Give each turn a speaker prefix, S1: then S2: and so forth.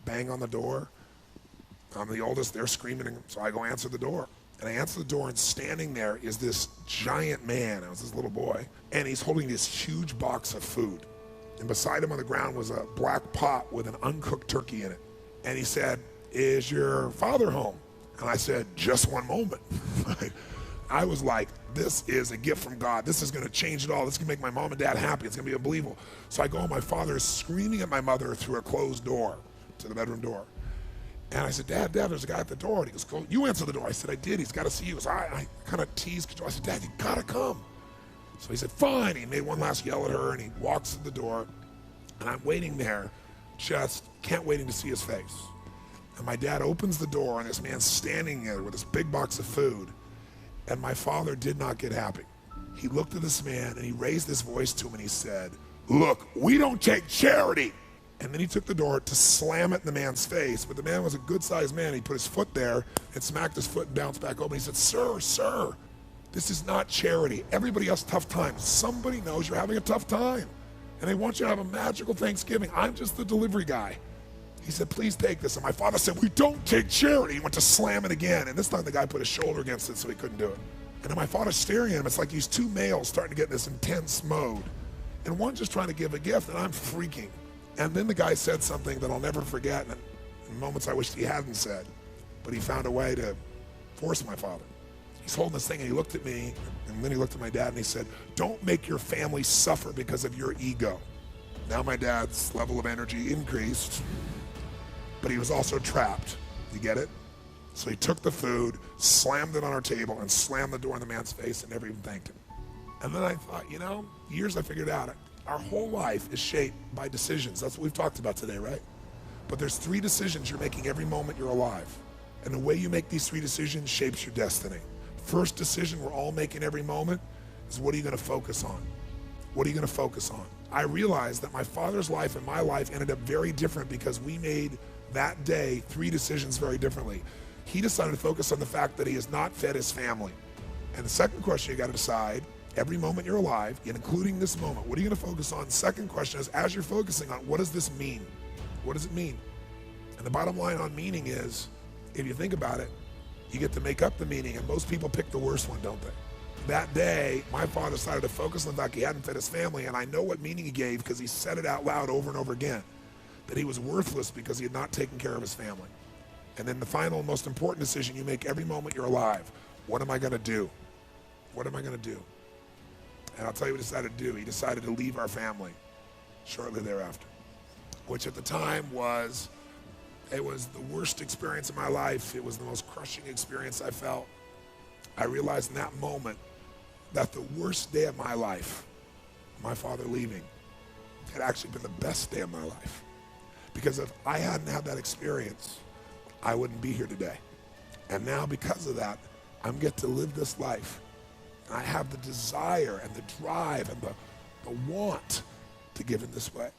S1: bang on the door. I'm the oldest, they're screaming, so I go answer the door. And I answer the door, and standing there is this giant man. I was this little boy, and he's holding this huge box of food. And beside him on the ground was a black pot with an uncooked turkey in it. And he said, "Is your father home?" And I said, "Just one moment." I was like, this is a gift from God. This is going to change it all. This is going to make my mom and dad happy. It's going to be unbelievable. So I go, and my father is screaming at my mother through a closed door to the bedroom door. And I said, Dad, there's a guy at the door. And he goes, "You answer the door." I said, "I did. He's got to see you." So I kind of teased. I said, "Dad, you got to come." So he said, "Fine." He made one last yell at her, and he walks to the door. And I'm waiting there, just can't waiting to see his face. And my dad opens the door, and this man's standing there with this big box of food. And my father did not get happy. He looked at this man, and he raised his voice to him, and he said, "Look, we don't take charity." And then he took the door to slam it in the man's face. But the man was a good-sized man. He put his foot there and smacked his foot and bounced back open. He said, Sir, this is not charity. Everybody has tough times. Somebody knows you're having a tough time, and they want you to have a magical Thanksgiving. I'm just the delivery guy." He said, "Please take this." And my father said, "We don't take charity." He went to slam it again. And this time the guy put his shoulder against it so he couldn't do it. And then my father's staring at him. It's like these two males starting to get in this intense mode. And one just trying to give a gift, and I'm freaking. And then the guy said something that I'll never forget, and in moments I wished he hadn't said. But he found a way to force my father. He's holding this thing, and he looked at me, and then he looked at my dad, and he said, "Don't make your family suffer because of your ego." Now my dad's level of energy increased, but he was also trapped. You get it? So he took the food, slammed it on our table, and slammed the door in the man's face and never even thanked him. And then I thought, years I figured out, our whole life is shaped by decisions. That's what we've talked about today, right? But there's 3 decisions you're making every moment you're alive. And the way you make these 3 decisions shapes your destiny. First decision we're all making every moment is, what are you going to focus on? What are you going to focus on? I realized that my father's life and my life ended up very different because we made that day 3 decisions very differently. He decided to focus on the fact that he has not fed his family. And the second question you got to decide, every moment you're alive, including this moment, what are you going to focus on? Second question is, as you're focusing on, what does this mean? What does it mean? And the bottom line on meaning is, if you think about it, you get to make up the meaning, and most people pick the worst one, don't they? That day, my father decided to focus on the fact he hadn't fed his family, and I know what meaning he gave because he said it out loud over and over again, that he was worthless because he had not taken care of his family. And then the final, most important decision you make every moment you're alive, what am I going to do? What am I going to do? And I'll tell you what he decided to do. He decided to leave our family shortly thereafter, which at the time was the worst experience of my life. It was the most crushing experience I felt. I realized in that moment that the worst day of my life, my father leaving, had actually been the best day of my life. Because if I hadn't had that experience, I wouldn't be here today. And now because of that, I'm get to live this life. I have the desire and the drive and the want to give in this way.